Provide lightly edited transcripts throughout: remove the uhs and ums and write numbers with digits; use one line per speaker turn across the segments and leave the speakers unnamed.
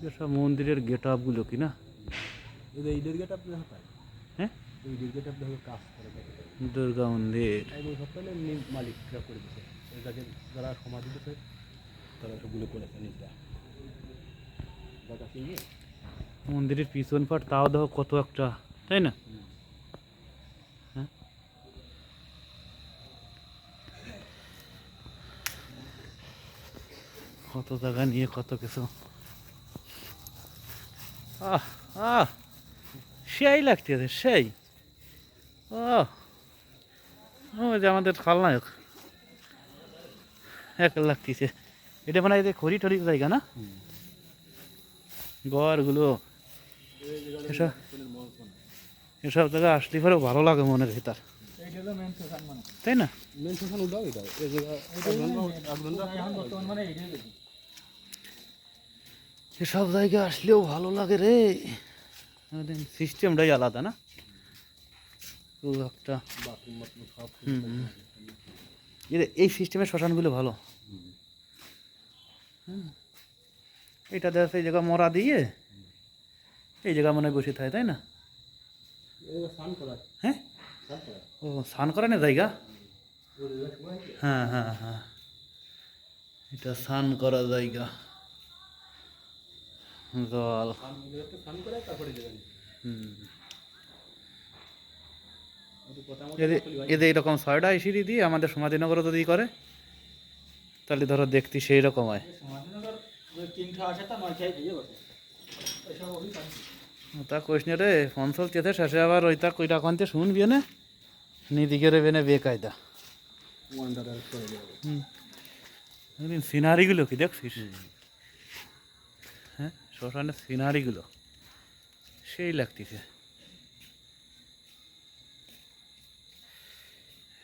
এসব মন্দিরের গেট আপগুলো কি না?
ঈদের গেট আপ দেখা পায়।
হ্যাঁ,
ঈদের গেট আপ দেখো কাজ করে দেখতে
দুর্গা মন্দির।
ওই সপ্তাহে মালিকরা করে দিচ্ছে। এটাকে যারা সমাধি দিচ্ছে তারা সবগুলো করেছে নিজটা যার কাছে ইয়ে
মন্দিরের পিছন পাট তাও দেখো কত একটা, তাই না? হ্যাঁ, কত জায়গা নিয়ে কত কিছু। আহ আহ সেই লাগতেছে সেই। ও ওই যে আমাদের খালনায়ক এক লাগতেছে। এটা মানে এই যে খড়ি টড়ির জায়গা না, ঘরগুলো এসব এসব জায়গা আসলে পরেও ভালো লাগে মনের ভিতর, তাই না?
মেন স্টেশন উঠাও এটা এই জায়গা
এসব জায়গা আসলেও ভালো লাগে রে। সিস্টেমটাই আলাদা না, খুব একটা।
বাথরুম বাথরুম সব
এই সিস্টেমের শ্মশানগুলো ভালো। এটা দেখা যাচ্ছে এই জায়গা মরা দিয়ে এই জায়গা মনে হয় বসে থাকে, তাই না?
স্নান করা
হ্যাঁ,
স্নান করা
ও স্নান করার না জায়গা। হ্যাঁ হ্যাঁ হ্যাঁ, এটা স্নান করা জায়গা। জল
স্নান করে তারপরে যাবেন।
এদের এরকম 6টা সিঁড়ি দিয়ে আমাদের সমাধিনগর যদি করে তাহলে ধরো দেখতে সেই রকম হয়। তা কোশনে রে অঞ্চল চেতে শেষে আবার ওইটা কইটা কনতে শুনবি না নিদিকে রেবে না বেকায়দা। সিনারিগুলো কি দেখছিস? হ্যাঁ, শ্মশানের সিনারিগুলো সেই লাগতেছে।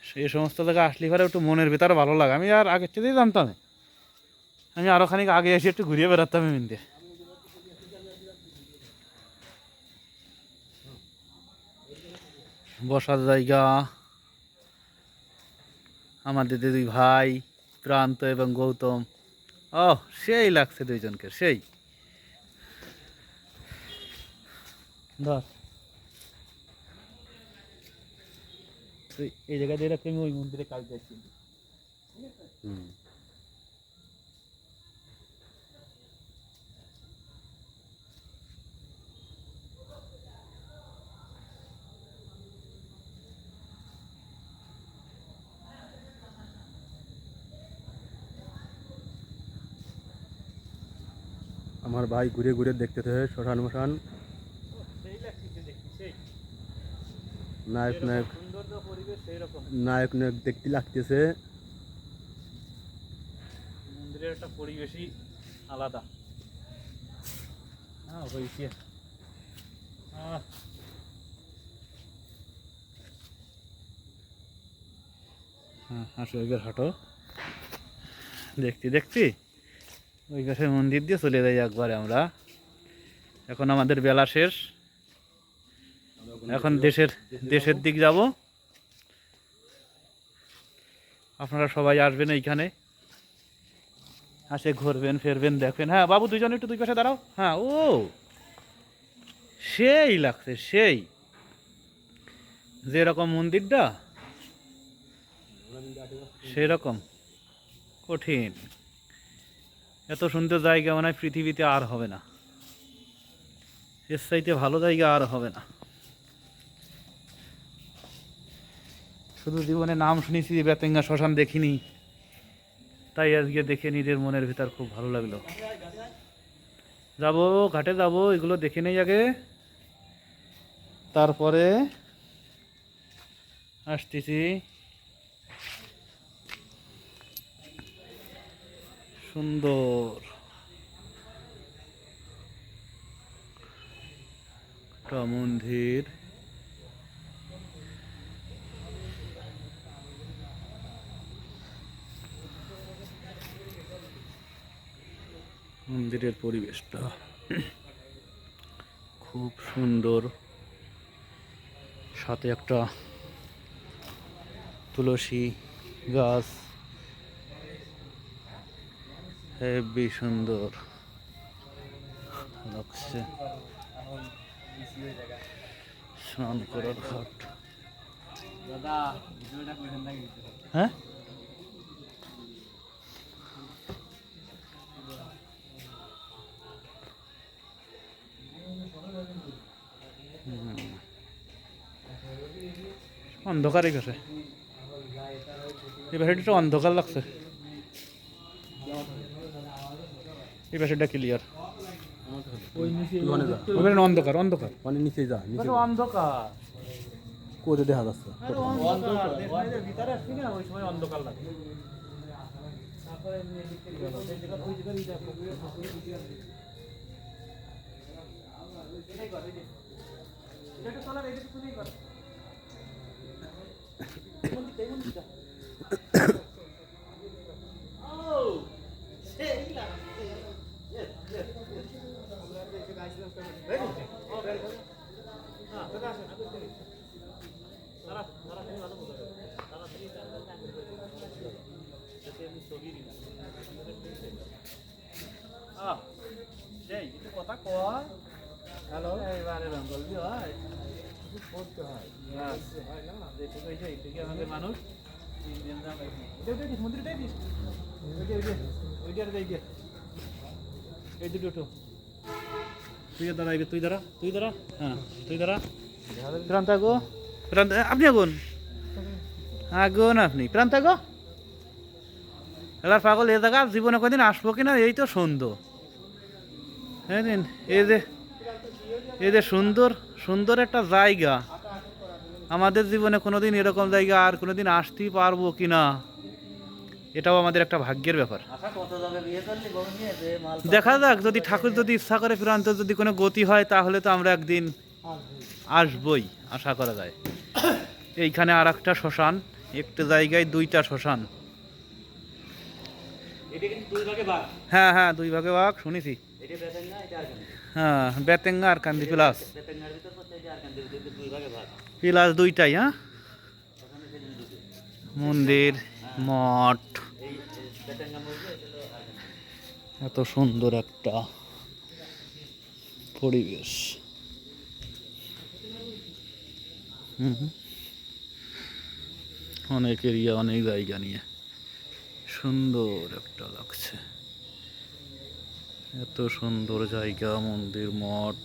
সেই সমস্ত জায়গায় আসলে পরে একটু মনের ভিতরে ভালো লাগে। আমি আর আগের চেয়েই জানতাম, আমি আরও খানিক আগে এসে একটু ঘুরিয়ে বেড়াতাম এমনি। বসার জায়গা, আমাদের দুই ভাই প্রান্ত এবং গৌতম, ও সেই লাগছে দুইজনকে সেই। ধর এই জায়গা দিয়ে আমি ওই মন্দিরে কাজ দেখছি।
আমার ভাই ঘুরে ঘুরে দেখতে থাকে শ্মশান মশান নায়ক নায়ক নায়ক নায়ক দেখতে লাগতেছে।
মন্দিরের একটা পরিবেশই আলাদা। হ্যাঁ হয়েছে। হ্যাঁ হাঁসু এবার হাঁটো দেখতে দেখতে ওই পাশে মন্দির দিয়ে চলে যাই একবারে আমরা। এখন আমাদের বেলা শেষ, এখন দেশের দিক যাব। আপনারা সবাই আসবেন এইখানে, আসে ঘুরবেন ফিরবেন দেখবেন। হ্যাঁ বাবু দুইজন একটু দুই পাশে দাঁড়াও। হ্যাঁ, ও সেই লাগছে সেই, যেরকম মন্দিরটা সেই রকম কঠিন। এত সুন্দর জায়গা মনে হয় পৃথিবীতে আর হবে না, এর চাইতে ভালো জায়গা আর হবে না। শুধু জীবনে নাম শুনেছি, বেতেঙ্গা শ্মশান দেখিনি, তাই আজকে দেখে নিজের মনের ভিতর খুব ভালো লাগলো। যাবো ঘাটে যাবো, এগুলো দেখে নেই আগে, তারপরে আসতেছি। সুন্দর একটা মন্দির, মন্দিরের পরিবেশটা খুব সুন্দর, সাথে একটা তুলসী গাছ, হেবি সুন্দর। লাগছে। স্নান করার ঘাট। হ্যাঁ অন্ধকারই গেছে, এই পাশে একটু অন্ধকার লাগছে, এই পাশেটা ক্লিয়ার, অন্ধকার অন্ধকার
মানে নিচে যা, নিচে
অন্ধকার
কোথায় দেখা যাচ্ছে?
ভিতরে আসছি না, ওই সময় অন্ধকার লাগে। কথা কয় হ্যালো, এইবারে রঙ্গল দি হয় করতে হয় আমাদের মানুষ মন্দির দেয় দিস, এই দুটো উঠো, তুই দাঁড়াইবে, তুই দাঁড়া, তুই দাঁড়া, হ্যাঁ তুই দাঁড়া, প্রান্ত আগো, প্রান্ত আপনি আগুন, আগুন আপনি প্রান্ত আগো, এলার পাগল এ জায়গা জীবনে কোনদিন আসবো কিনা, এই তো সুন্দর, হ্যাঁ এই যে সুন্দর সুন্দর একটা জায়গা, আমাদের জীবনে কোনোদিন এরকম জায়গা আর কোনোদিন আসতেই পারবো কিনা, এটাও আমাদের একটা ভাগ্যের ব্যাপার। দেখা যাক, যদি ঠাকুর যদি ইচ্ছা করে প্রান্ত যদি কোনো গতি হয় তাহলে তো আমরা একদিন আসবই, আশা করা যায়। এইখানে আর একটা শ্মশান, একটা জায়গায় দুইটা শ্মশান, হ্যাঁ হ্যাঁ 2 ভাগে ভাগ শুনেছি, হ্যাঁ বেতেঙ্গা আর কান্দি প্লাস, প্লাস দুইটাই, হ্যাঁ মন্দির মঠ, এত সুন্দর একটা পরিবেশ, অনেক এরিয়া অনেক জায়গা নিয়ে সুন্দর একটা লাগছে, এত সুন্দর জায়গা, মন্দির মঠ,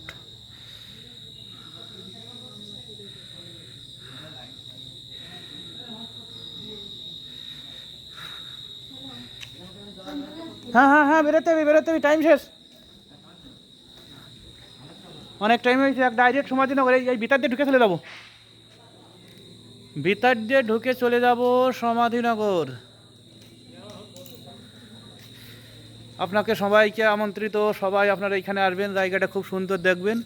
হ্যাঁ হ্যাঁ হ্যাঁ বেরোতে হবে, টাইম শেষ, অনেক টাইম হয়েছে, এক ডাইরেক্ট সমাধিনগর, এই ভিতর দিয়ে ঢুকে চলে যাবো, ভিতর দিয়ে ঢুকে চলে যাব সমাধিনগর। আপনাকে সবাইকে আমন্ত্রিত, সবাই আপনারা এখানে আসবেন, জায়গাটা খুব সুন্দর, দেখবেন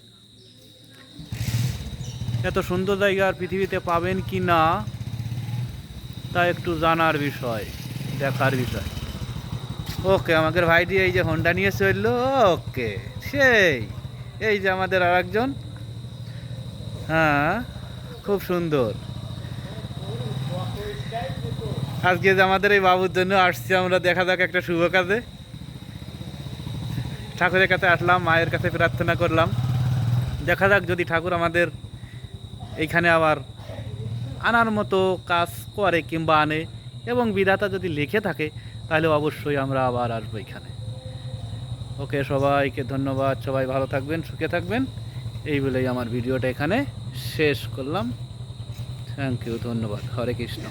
এত সুন্দর জায়গা আর পৃথিবীতে পাবেন কি না তা একটু জানার বিষয়, দেখার বিষয়। ওকে, আমাদের ভাইটি এই যে হোন্ডা নিয়ে চললো, ওকে সেই এই যে আমাদের আর একজন, হ্যাঁ খুব সুন্দর, আজকে যে আমাদের এই বাবুর জন্য আসছি আমরা, দেখা যাক একটা শুভ কাজে, ঠাকুরের কাছে আসলাম, মায়ের কাছে প্রার্থনা করলাম, দেখা যাক যদি ঠাকুর আমাদের এইখানে আবার আনার মতো কাজ করে কিংবা আনে, এবং বিধাতা যদি লিখে থাকে তাহলে অবশ্যই আমরা আবার আসবো এখানে। ওকে, সবাইকে ধন্যবাদ, সবাই ভালো থাকবেন, সুখে থাকবেন, এই বলেই আমার ভিডিওটা এখানে শেষ করলাম। থ্যাংক ইউ, ধন্যবাদ, হরে কৃষ্ণ।